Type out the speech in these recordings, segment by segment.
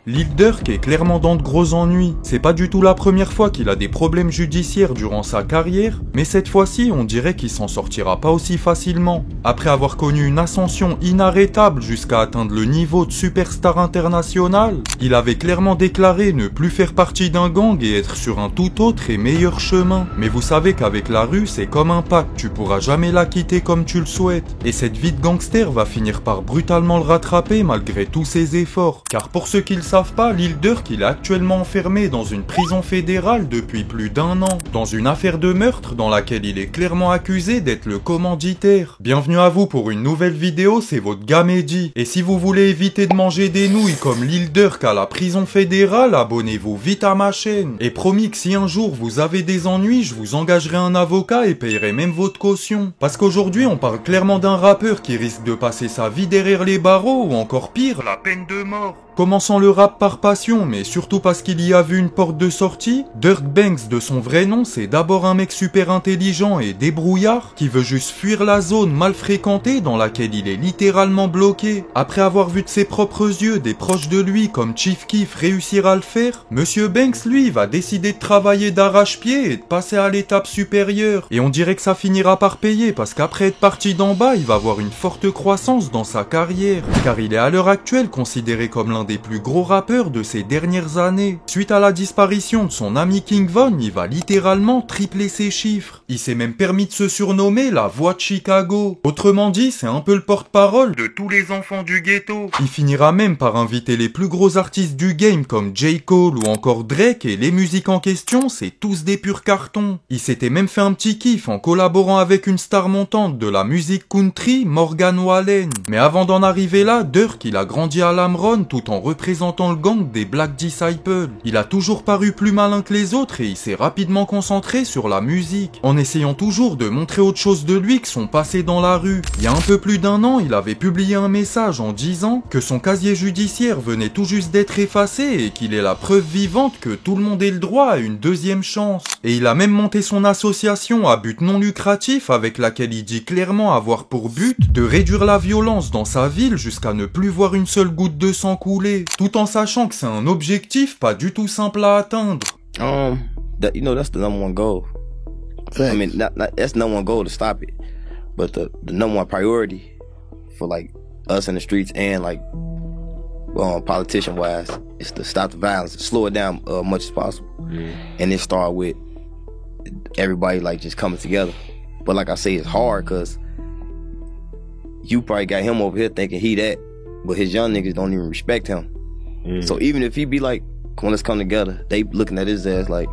Lil Durk est clairement dans de gros ennuis. C'est pas du tout la première fois qu'il a des problèmes judiciaires durant sa carrière, mais cette fois-ci, on dirait qu'il s'en sortira pas aussi facilement. Après avoir connu une ascension inarrêtable jusqu'à atteindre le niveau de superstar international, il avait clairement déclaré ne plus faire partie d'un gang et être sur un tout autre et meilleur chemin. Mais vous savez qu'avec la rue, c'est comme un pacte, tu pourras jamais la quitter comme tu le souhaites. Et cette vie de gangster va finir par brutalement le rattraper malgré tous ses efforts. Car pour ceux qui le savent pas, Lil Durk il est actuellement enfermé dans une prison fédérale depuis plus d'1 an, dans une affaire de meurtre dans laquelle il est clairement accusé d'être le commanditaire. Bienvenue à vous pour une nouvelle vidéo, c'est votre gars Mehdi. Et si vous voulez éviter de manger des nouilles comme Lil Durk à la prison fédérale, abonnez-vous vite à ma chaîne. Et promis que si un jour vous avez des ennuis, je vous engagerai un avocat et payerai même votre caution. Parce qu'aujourd'hui on parle clairement d'un rappeur qui risque de passer sa vie derrière les barreaux ou encore pire, la peine de mort. Commençant le rap par passion, mais surtout parce qu'il y a vu une porte de sortie, Durk Banks de son vrai nom, c'est d'abord un mec super intelligent et débrouillard qui veut juste fuir la zone mal fréquentée dans laquelle il est littéralement bloqué. Après avoir vu de ses propres yeux des proches de lui comme Chief Keef réussir à le faire, Monsieur Banks lui va décider de travailler d'arrache-pied et de passer à l'étape supérieure. Et on dirait que ça finira par payer parce qu'après être parti d'en bas, il va avoir une forte croissance dans sa carrière. Car il est à l'heure actuelle considéré comme l'un des plus gros rappeurs de ces dernières années. Suite à la disparition de son ami King Von, il va littéralement tripler ses chiffres. Il s'est même permis de se surnommer la voix de Chicago. Autrement dit, c'est un peu le porte-parole de tous les enfants du ghetto. Il finira même par inviter les plus gros artistes du game comme J. Cole ou encore Drake, et les musiques en question, c'est tous des purs cartons. Il s'était même fait un petit kiff en collaborant avec une star montante de la musique country, Morgan Wallen. Mais avant d'en arriver là, Durk il a grandi à Lamron tout en représentant le gang des Black Disciples. Il a toujours paru plus malin que les autres et il s'est rapidement concentré sur la musique, en essayant toujours de montrer autre chose de lui que son passé dans la rue. Il y a un peu plus d'1 an, il avait publié un message en disant que son casier judiciaire venait tout juste d'être effacé et qu'il est la preuve vivante que tout le monde ait le droit à une deuxième chance. Et il a même monté son association à but non lucratif avec laquelle il dit clairement avoir pour but de réduire la violence dans sa ville jusqu'à ne plus voir une seule goutte de sang couler, tout en sachant que c'est un objectif pas du tout simple à atteindre. That's the number one goal. Thanks. I mean, that's the number one goal to stop it, but the number one priority for like us in the streets and like politician wise is to stop the violence, slow it down much as possible, and then start with everybody like just coming together. But like I say, it's hard because you probably got him over here thinking he that, but his young niggas don't even respect him. So even if he be like, come on, let's come together, they looking at his ass like.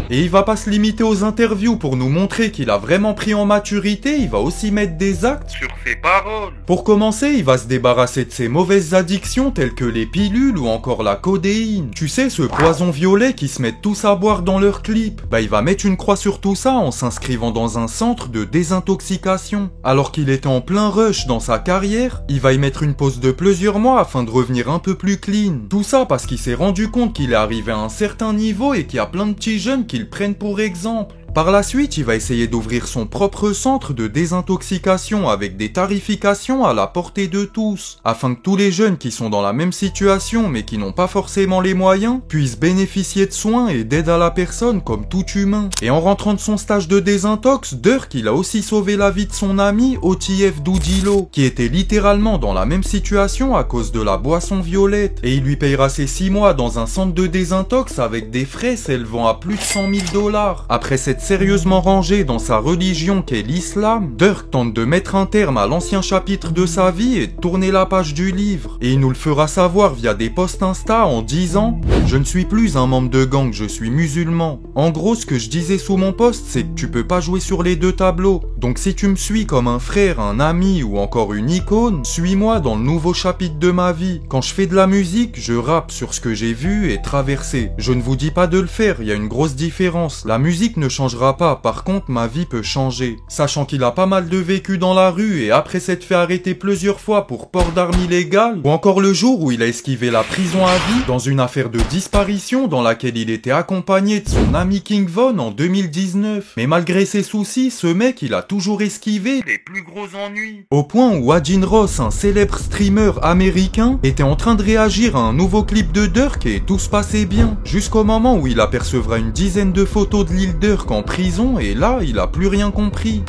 Et il va pas se limiter aux interviews pour nous montrer qu'il a vraiment pris en maturité, il va aussi mettre des actes sur ses paroles. Pour commencer, il va se débarrasser de ses mauvaises addictions telles que les pilules ou encore la codéine. Tu sais, ce poison violet qui se mettent tous à boire dans leurs clips. Bah il va mettre une croix sur tout ça en s'inscrivant dans un centre de désintoxication. Alors qu'il était en plein rush dans sa carrière, il va y mettre une pause de plusieurs mois afin de revenir un peu plus clean. Tout ça parce qu'il s'est rendu compte qu'il est arrivé à un certain niveau et qu'il y a plein de petits jeunes qui le prennent pour exemple. Par la suite, il va essayer d'ouvrir son propre centre de désintoxication avec des tarifications à la portée de tous, afin que tous les jeunes qui sont dans la même situation mais qui n'ont pas forcément les moyens puissent bénéficier de soins et d'aide à la personne comme tout humain. Et en rentrant de son stage de désintox, Durk il a aussi sauvé la vie de son ami OTF Doudilo, qui était littéralement dans la même situation à cause de la boisson violette, et il lui payera ses 6 mois dans un centre de désintox avec des frais s'élevant à plus de 100 000 $. Après cette sérieusement rangé dans sa religion qu'est l'islam, Durk tente de mettre un terme à l'ancien chapitre de sa vie et de tourner la page du livre. Et il nous le fera savoir via des posts Insta en disant « Je ne suis plus un membre de gang, je suis musulman. » En gros, ce que je disais sous mon post, c'est que tu peux pas jouer sur les deux tableaux. Donc si tu me suis comme un frère, un ami ou encore une icône, suis-moi dans le nouveau chapitre de ma vie. Quand je fais de la musique, je rappe sur ce que j'ai vu et traversé. Je ne vous dis pas de le faire, il y a une grosse différence. La musique ne change changera pas, par contre ma vie peut changer. Sachant qu'il a pas mal de vécu dans la rue et après s'être fait arrêter plusieurs fois pour port d'armes illégales, ou encore le jour où il a esquivé la prison à vie dans une affaire de disparition dans laquelle il était accompagné de son ami King Von en 2019. Mais malgré ses soucis, ce mec il a toujours esquivé les plus gros ennuis. Au point où Adin Ross, un célèbre streamer américain, était en train de réagir à un nouveau clip de Durk et tout se passait bien. Jusqu'au moment où il apercevra une dizaine de photos de Lil Durk en prison et là, il a plus rien compris.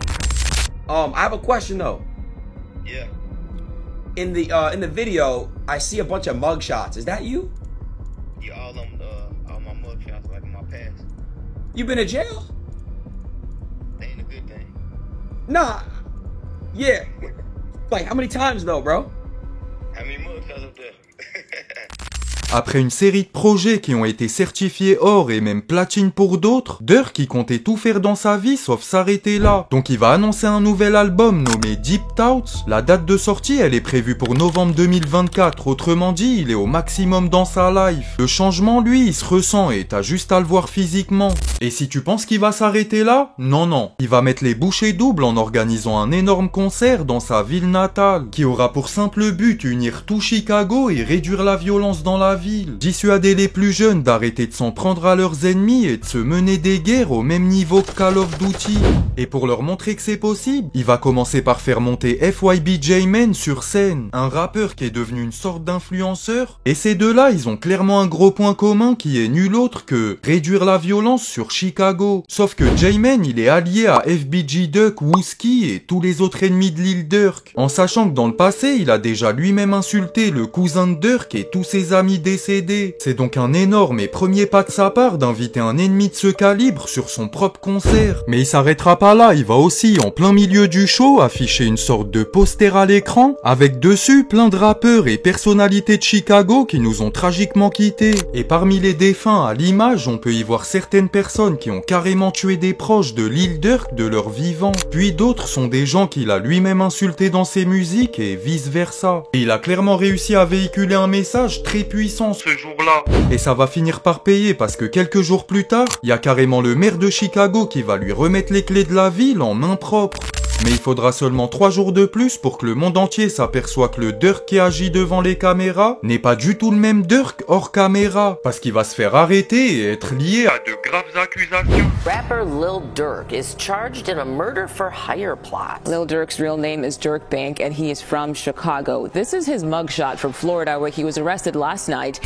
I have a question though. Yeah. In the video, I see a bunch of mugshots. Is that you? Yeah, all my mugshots like in my past. You been in jail? They ain't a good thing. Nah. Yeah. Like how many times though, bro? How many mugshots up there? Après une série de projets qui ont été certifiés or et même platine pour d'autres, Durk qui comptait tout faire dans sa vie sauf s'arrêter là. Donc il va annoncer un nouvel album nommé Deep Thoughts. La date de sortie elle est prévue pour novembre 2024, autrement dit il est au maximum dans sa life. Le changement lui il se ressent et t'as juste à le voir physiquement. Et si tu penses qu'il va s'arrêter là, non. Il va mettre les bouchées doubles en organisant un énorme concert dans sa ville natale, qui aura pour simple but unir tout Chicago et réduire la violence dans la ville. Dissuader les plus jeunes d'arrêter de s'en prendre à leurs ennemis et de se mener des guerres au même niveau que Call of Duty. Et pour leur montrer que c'est possible, il va commencer par faire monter FYB J-Man sur scène, un rappeur qui est devenu une sorte d'influenceur. Et ces deux-là, ils ont clairement un gros point commun qui est nul autre que réduire la violence sur Chicago. Sauf que J-Man, il est allié à FBG Duck, Wooski et tous les autres ennemis de Lil Durk, en sachant que dans le passé, il a déjà lui-même insulté le cousin de Durk et tous ses amis décédé. C'est donc un énorme et premier pas de sa part d'inviter un ennemi de ce calibre sur son propre concert. Mais il s'arrêtera pas là, il va aussi en plein milieu du show afficher une sorte de poster à l'écran avec dessus plein de rappeurs et personnalités de Chicago qui nous ont tragiquement quittés. Et parmi les défunts à l'image, on peut y voir certaines personnes qui ont carrément tué des proches de Lil Durk de leur vivant. Puis d'autres sont des gens qu'il a lui-même insultés dans ses musiques et vice versa. Et il a clairement réussi à véhiculer un message très puissant ce jour-là. Et ça va finir par payer parce que quelques jours plus tard, il y a carrément le maire de Chicago qui va lui remettre les clés de la ville en main propre. Mais il faudra seulement 3 jours de plus pour que le monde entier s'aperçoive que le Durk qui agit devant les caméras n'est pas du tout le même Durk hors caméra, parce qu'il va se faire arrêter et être lié à de graves accusations. Rapper Lil Durk is charged in a murder for hire plot. Lil Durk's real name is Durk Bank and he is from Chicago. This is his mugshot from Florida where he was arrested last night.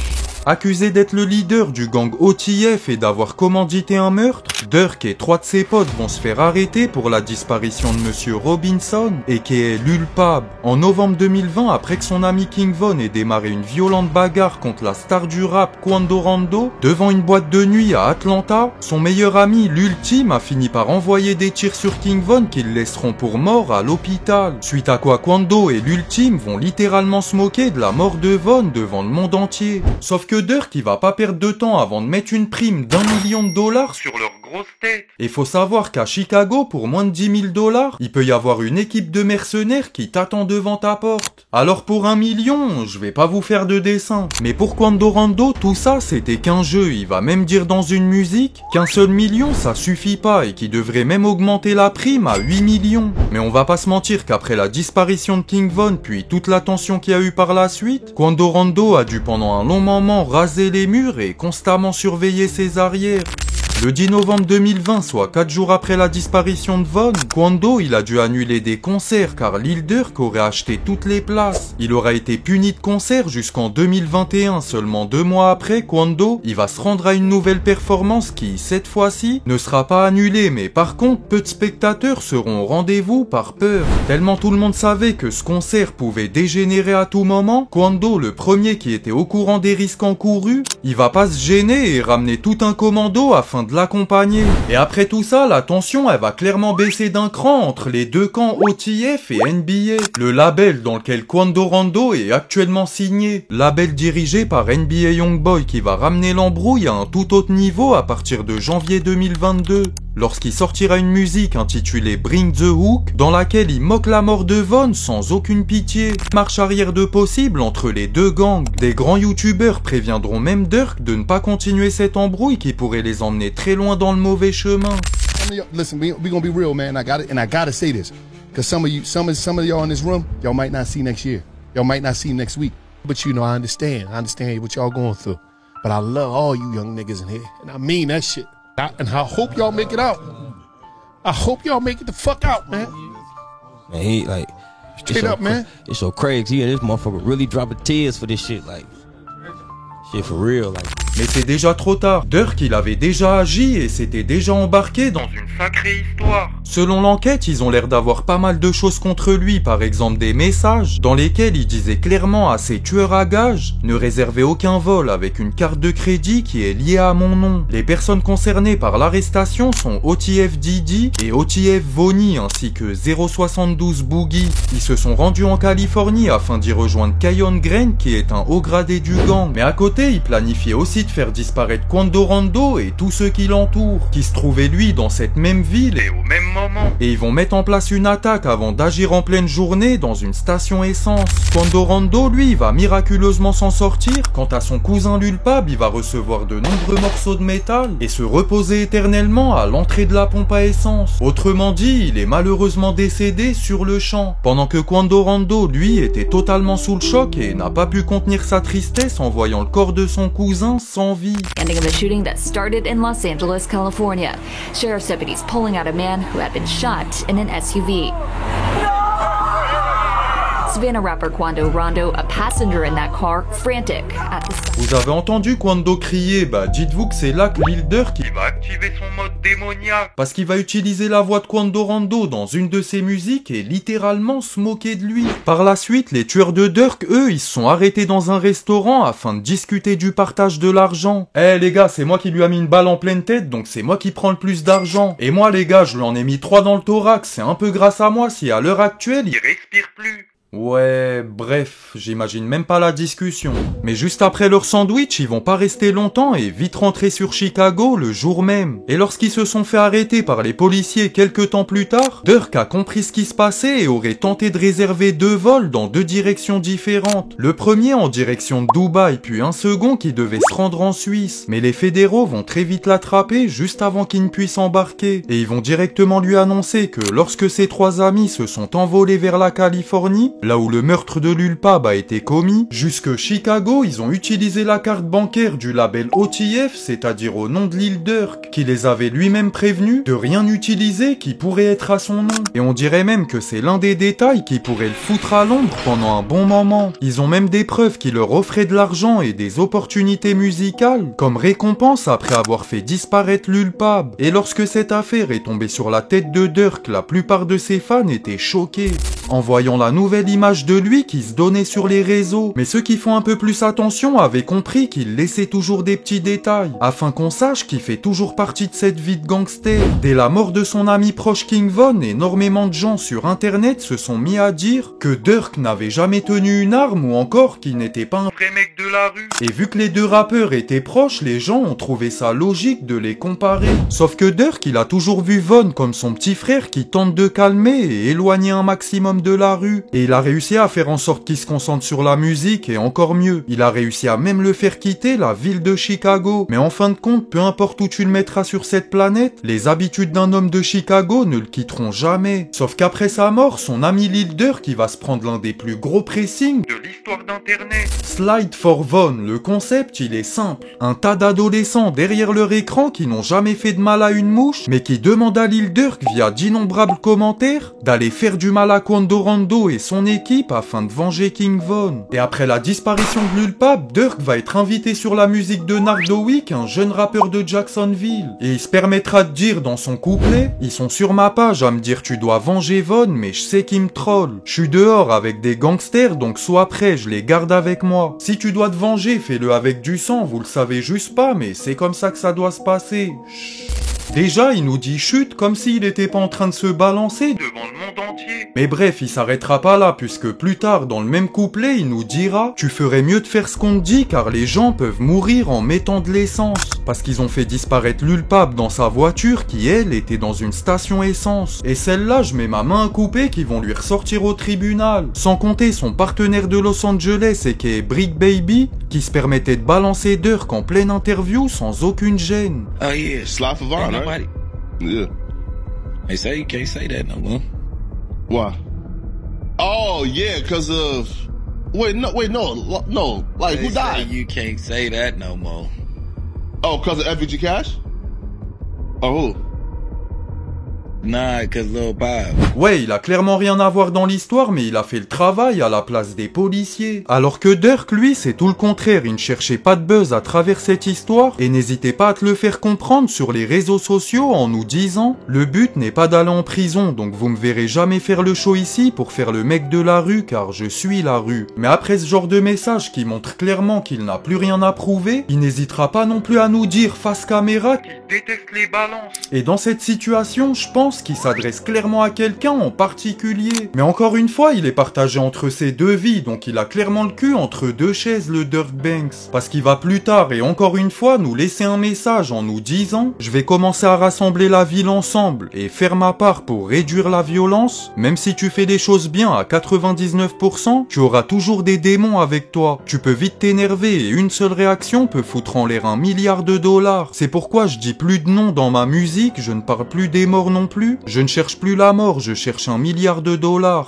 Accusé d'être le leader du gang OTF et d'avoir commandité un meurtre, Durk et 3 de ses potes vont se faire arrêter pour la disparition de Monsieur Robinson, et qui est Lul Pab. En novembre 2020, après que son ami King Von ait démarré une violente bagarre contre la star du rap Quando Rondo devant une boîte de nuit à Atlanta, son meilleur ami l'Ultime a fini par envoyer des tirs sur King Von qui le laisseront pour mort à l'hôpital. Suite à quoi Quando et l'Ultime vont littéralement se moquer de la mort de Von devant le monde entier. Sauf que Durk il va pas perdre de temps avant de mettre une prime d'1 million de dollars sur leur grosse tête. Et faut savoir qu'à Chicago, pour moins de 10 000 dollars, il peut y avoir une équipe de mercenaires qui t'attend devant ta porte. Alors pour 1 million, je vais pas vous faire de dessin. Mais pour Quando Rondo, tout ça c'était qu'un jeu. Il va même dire dans une musique qu'un seul million ça suffit pas et qu'il devrait même augmenter la prime à 8 millions. Mais on va pas se mentir qu'après la disparition de King Von puis toute l'attention qu'il y a eu par la suite, Quando Rondo a dû pendant un long moment raser les murs et constamment surveiller ses arrières. Le 10 novembre 2020, soit 4 jours après la disparition de Von, Quando il a dû annuler des concerts car Lil Durk aurait acheté toutes les places. Il aura été puni de concert jusqu'en 2021, seulement 2 mois après, Quando il va se rendre à une nouvelle performance qui, cette fois-ci, ne sera pas annulée, mais par contre, peu de spectateurs seront au rendez-vous par peur. Tellement tout le monde savait que ce concert pouvait dégénérer à tout moment, Quando, le premier qui était au courant des risques encourus, il va pas se gêner et ramener tout un commando afin de l'accompagner. Et après tout ça, la tension elle va clairement baisser d'un cran entre les deux camps OTF et NBA, le label dans lequel Quando Rondo est actuellement signé, label dirigé par NBA Youngboy qui va ramener l'embrouille à un tout autre niveau à partir de janvier 2022. Lorsqu'il sortira une musique intitulée Bring the Hook, dans laquelle il moque la mort de Von sans aucune pitié. Marche arrière de possible entre les deux gangs. Des grands youtubeurs préviendront même Durk de ne pas continuer cette embrouille qui pourrait les emmener très loin dans le mauvais chemin. listen, we gonna be real, man. I gotta say this, because some of y'all in this room, y'all might not see next year. Y'all might not see next week. But you know, I understand what y'all going through. But I love all you young niggas in here, and I mean that shit. And I hope y'all make it out. I hope y'all make it the fuck out, man. Man, he like straight up, man. It's so crazy. This motherfucker really dropping tears for this shit, like shit for real, like. Mais c'est déjà trop tard. Durk, il avait déjà agi et s'était déjà embarqué dans une sacrée histoire. Selon l'enquête, ils ont l'air d'avoir pas mal de choses contre lui, par exemple des messages dans lesquels il disait clairement à ses tueurs à gages: ne réservez aucun vol avec une carte de crédit qui est liée à mon nom. Les personnes concernées par l'arrestation sont OTF Didi et OTF Vonnie ainsi que 072 Boogie. Ils se sont rendus en Californie afin d'y rejoindre Keyon Green qui est un haut gradé du gang. Mais à côté, ils planifiaient aussi de faire disparaître Quando Rondo et tous ceux qui l'entourent, qui se trouvaient lui dans cette même ville et au même moment. Et ils vont mettre en place une attaque avant d'agir en pleine journée dans une station essence. Quando Rondo, lui, il va miraculeusement s'en sortir. Quant à son cousin Lulpab, il va recevoir de nombreux morceaux de métal et se reposer éternellement à l'entrée de la pompe à essence. Autrement dit, il est malheureusement décédé sur le champ. Pendant que Quando Rondo, lui, était totalement sous le choc et n'a pas pu contenir sa tristesse en voyant le corps de son cousin sans vie. Ending of a shooting that started in Los Angeles, California. Sheriff's deputies pulling out a man who had been shot in an SUV. Savannah rapper Quando Rondo, a passenger in that car, frantic at the sight. Vous avez entendu Quando crier? Bah dites-vous que c'est là que Lil Durk va activer son mode démoniaque. Parce qu'il va utiliser la voix de Quando Rondo dans une de ses musiques et littéralement se moquer de lui. Par la suite, les tueurs de Durk, eux, ils se sont arrêtés dans un restaurant afin de discuter du partage de l'argent. Eh les gars, c'est moi qui lui a mis une balle en pleine tête, donc c'est moi qui prends le plus d'argent. Et moi les gars, je lui en ai mis 3 dans le thorax, c'est un peu grâce à moi si à l'heure actuelle, il respire plus. Ouais, bref, j'imagine même pas la discussion. Mais juste après leur sandwich, ils vont pas rester longtemps et vite rentrer sur Chicago le jour même. Et lorsqu'ils se sont fait arrêter par les policiers quelques temps plus tard, Durk a compris ce qui se passait et aurait tenté de réserver 2 vols dans 2 directions différentes. Le premier en direction de Dubaï, puis un second qui devait se rendre en Suisse. Mais les fédéraux vont très vite l'attraper juste avant qu'il ne puisse embarquer. Et ils vont directement lui annoncer que lorsque ses 3 amis se sont envolés vers la Californie, là où le meurtre de Lulpab a été commis, jusque Chicago, ils ont utilisé la carte bancaire du label OTF, c'est-à-dire au nom de Lil Durk, qui les avait lui-même prévenus de rien utiliser qui pourrait être à son nom. Et on dirait même que c'est l'un des détails qui pourrait le foutre à l'ombre pendant un bon moment. Ils ont même des preuves qui leur offraient de l'argent et des opportunités musicales, comme récompense après avoir fait disparaître Lulpab. Et lorsque cette affaire est tombée sur la tête de Durk, la plupart de ses fans étaient choqués en voyant la nouvelle image de lui qui se donnait sur les réseaux. Mais ceux qui font un peu plus attention avaient compris qu'il laissait toujours des petits détails, afin qu'on sache qu'il fait toujours partie de cette vie de gangster. Dès la mort de son ami proche King Von, énormément de gens sur internet se sont mis à dire que Durk n'avait jamais tenu une arme ou encore qu'il n'était pas un vrai mec de la rue. Et vu que les 2 rappeurs étaient proches, les gens ont trouvé ça logique de les comparer. Sauf que Durk, il a toujours vu Von comme son petit frère qui tente de calmer et éloigner un maximum de la rue. Et il a réussi à faire en sorte qu'il se concentre sur la musique et encore mieux, il a réussi à même le faire quitter la ville de Chicago. Mais en fin de compte, peu importe où tu le mettras sur cette planète, les habitudes d'un homme de Chicago ne le quitteront jamais. Sauf qu'après sa mort, son ami Lil Durk va se prendre l'un des plus gros pressings de l'histoire d'internet. Slide for Von, le concept il est simple. Un tas d'adolescents derrière leur écran qui n'ont jamais fait de mal à une mouche, mais qui demandent à Lil Durk via d'innombrables commentaires d'aller faire du mal à Quando Rondo et son équipe afin de venger King Von. Et après la disparition de Lulpab, Durk va être invité sur la musique de Nardowick, un jeune rappeur de Jacksonville. Et il se permettra de dire dans son couplet: ils sont sur ma page à me dire tu dois venger Von, mais je sais qu'ils me trollent. Je suis dehors avec des gangsters, donc sois prêt, je les garde avec moi. Si tu dois te venger, fais-le avec du sang, vous le savez juste pas, mais c'est comme ça que ça doit se passer. Chut. Déjà, il nous dit chute comme s'il était pas en train de se balancer devant le monde entier. Mais bref, il s'arrêtera pas là puisque plus tard dans le même couplet, il nous dira « Tu ferais mieux de faire ce qu'on te dit car les gens peuvent mourir en mettant de l'essence. » Parce qu'ils ont fait disparaître Lulpab dans sa voiture qui, elle, était dans une station essence. Et celle-là, je mets ma main à couper qu'ils vont lui ressortir au tribunal. Sans compter son partenaire de Los Angeles et qui est Brick Baby, qui se permettait de balancer Durk en pleine interview sans aucune gêne. Oh yeah, Slide for Von, right? Yeah. They say you can't say that no more. Why? Oh yeah, because of no. Like They who died? say you can't say that no more. Oh, because of FVG Cash? Or who? Nah, cause Lil Bob. Ouais, il a clairement rien à voir dans l'histoire, mais il a fait le travail à la place des policiers. Alors que Durk, lui, c'est tout le contraire, il ne cherchait pas de buzz à travers cette histoire, et n'hésitez pas à te le faire comprendre sur les réseaux sociaux en nous disant « Le but n'est pas d'aller en prison, donc vous me verrez jamais faire le show ici pour faire le mec de la rue, car je suis la rue. » Mais après ce genre de message qui montre clairement qu'il n'a plus rien à prouver, il n'hésitera pas non plus à nous dire face caméra qu'il déteste les balances. Et dans cette situation, je pense qui s'adresse clairement à quelqu'un en particulier. Mais encore une fois, il est partagé entre ses deux vies, donc il a clairement le cul entre deux chaises, le Durk Banks. Parce qu'il va plus tard et encore une fois nous laisser un message en nous disant « Je vais commencer à rassembler la ville ensemble et faire ma part pour réduire la violence. Même si tu fais des choses bien à 99%, tu auras toujours des démons avec toi. Tu peux vite t'énerver et une seule réaction peut foutre en l'air $1 milliard. C'est pourquoi je dis plus de noms dans ma musique, je ne parle plus des morts non plus. Je ne cherche plus la mort, je cherche $1 milliard.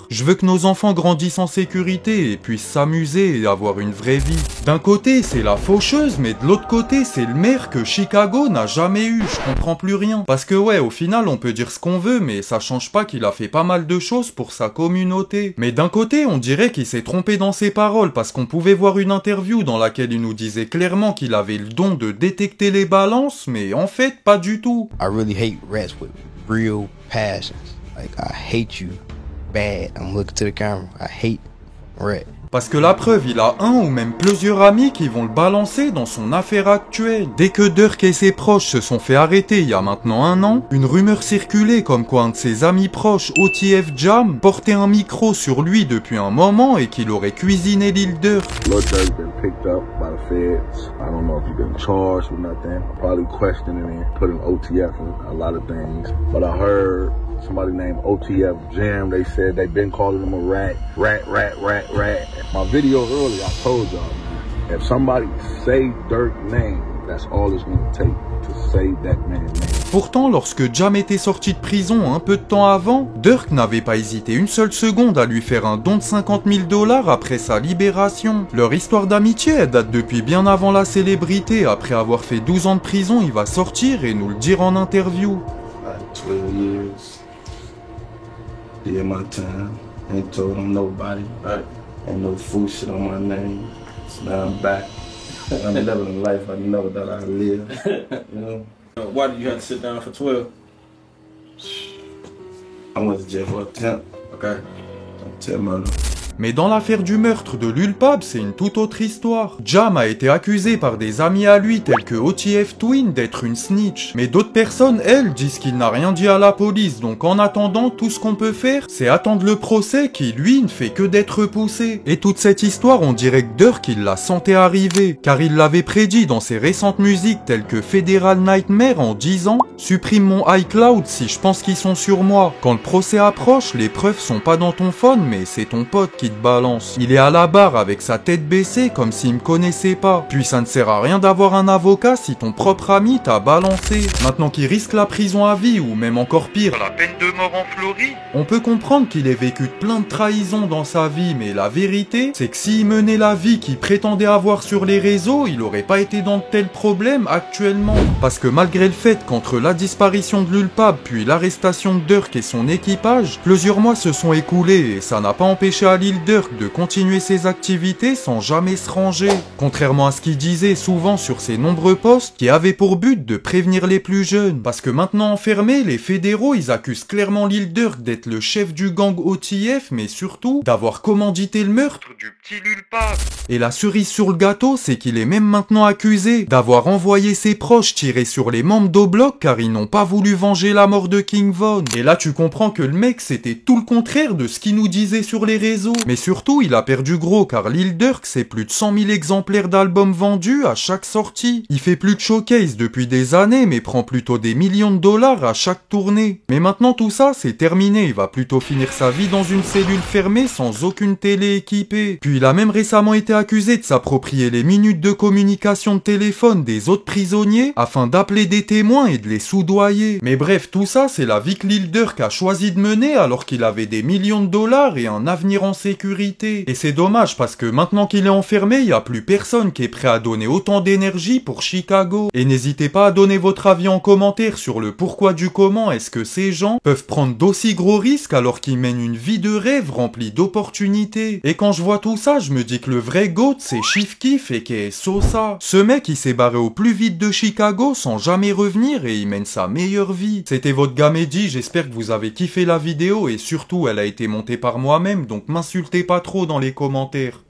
Je veux que nos enfants grandissent en sécurité et puissent s'amuser et avoir une vraie vie. D'un côté, c'est la faucheuse, mais de l'autre côté, c'est le maire que Chicago n'a jamais eu. Je comprends plus rien. Parce que ouais, au final, on peut dire ce qu'on veut, mais ça change pas qu'il a fait pas mal de choses pour sa communauté. Mais d'un côté, on dirait qu'il s'est trompé dans ses paroles, parce qu'on pouvait voir une interview dans laquelle il nous disait clairement qu'il avait le don de détecter les balances, mais en fait, pas du tout. I really hate rats with real passions. Like, I hate you bad. I'm looking to the camera. I hate rat. Parce que la preuve, il a un ou même plusieurs amis qui vont le balancer dans son affaire actuelle. Dès que Durk et ses proches se sont fait arrêter il y a maintenant 1 an, une rumeur circulait comme quoi un de ses amis proches, OTF Jam, portait un micro sur lui depuis un moment et qu'il aurait cuisiné Lil Durk. Lil Durk been picked up by the feds. I don't know if he's been charged with nothing. Probably questioning and put an OTF in a lot of things. But I heard somebody named OTF Jam, they said they've been calling him a rat. My video earlier, I told y'all, if somebody say Durk's name, that's all it's gonna take to say that man's name. Pourtant, lorsque Jam était sorti de prison un peu de temps avant, Durk n'avait pas hésité une seule seconde à lui faire un don de $50 000 après sa libération. Leur histoire d'amitié, elle date depuis bien avant la célébrité. Après avoir fait 12 ans de prison, il va sortir et nous le dire en interview. 12 years, did my time, ain't told on nobody, ain't no fool shit on my name, so now I'm back. I'm living a life I never thought I'd live, you know. Why did you have to sit down for 12? I went to jail for attempt, okay? Attempt murder. Mais dans l'affaire du meurtre de Lil Pab, c'est une toute autre histoire. Jam a été accusé par des amis à lui tels que OTF Twin d'être une snitch. Mais d'autres personnes, elles, disent qu'il n'a rien dit à la police. Donc en attendant, tout ce qu'on peut faire, c'est attendre le procès qui, lui, ne fait que d'être repoussé. Et toute cette histoire, on dirait que Durk, il la sentait arriver. Car il l'avait prédit dans ses récentes musiques telles que Federal Nightmare en disant « Supprime mon iCloud si je pense qu'ils sont sur moi. Quand le procès approche, les preuves sont pas dans ton phone, mais c'est ton pote qui te balance. Il est à la barre avec sa tête baissée comme s'il me connaissait pas. Puis ça ne sert à rien d'avoir un avocat si ton propre ami t'a balancé. Maintenant qu'il risque la prison à vie ou même encore pire, la peine de mort en Floride, on peut comprendre qu'il ait vécu de plein de trahisons dans sa vie, mais la vérité, c'est que s'il menait la vie qu'il prétendait avoir sur les réseaux, il aurait pas été dans de tels problèmes actuellement. Parce que malgré le fait qu'entre la disparition de Lil Pab puis l'arrestation de Durk et son équipage, plusieurs mois se sont écoulés et ça n'a pas empêché à Lil Durk de continuer ses activités sans jamais se ranger. Contrairement à ce qu'il disait souvent sur ses nombreux posts qui avaient pour but de prévenir les plus jeunes. Parce que maintenant enfermés, les fédéraux ils accusent clairement Lil Durk d'être le chef du gang OTF, mais surtout d'avoir commandité le meurtre du petit Lil Pab. Et la cerise sur le gâteau, c'est qu'il est même maintenant accusé d'avoir envoyé ses proches tirer sur les membres d'O-Block car ils n'ont pas voulu venger la mort de King Von. Et là tu comprends que le mec c'était tout le contraire de ce qu'il nous disait sur les réseaux. Mais surtout, il a perdu gros car Lil Durk, c'est plus de 100 000 exemplaires d'albums vendus à chaque sortie. Il fait plus de showcase depuis des années, mais prend plutôt des millions de dollars à chaque tournée. Mais maintenant tout ça, c'est terminé. Il va plutôt finir sa vie dans une cellule fermée sans aucune télé équipée. Puis il a même récemment été accusé de s'approprier les minutes de communication de téléphone des autres prisonniers afin d'appeler des témoins et de les soudoyer. Mais bref, tout ça, c'est la vie que Lil Durk a choisi de mener alors qu'il avait des millions de dollars et un avenir en sécurité. Et c'est dommage parce que maintenant qu'il est enfermé, il n'y a plus personne qui est prêt à donner autant d'énergie pour Chicago. Et n'hésitez pas à donner votre avis en commentaire sur le pourquoi du comment est-ce que ces gens peuvent prendre d'aussi gros risques alors qu'ils mènent une vie de rêve remplie d'opportunités. Et quand je vois tout ça, je me dis que le vrai GOAT, c'est Chief Keef et qu'est Sosa. Ce mec, il s'est barré au plus vite de Chicago sans jamais revenir et il mène sa meilleure vie. C'était votre gars Mehdi, j'espère que vous avez kiffé la vidéo et surtout elle a été montée par moi-même, donc m'insultez pas trop dans les commentaires.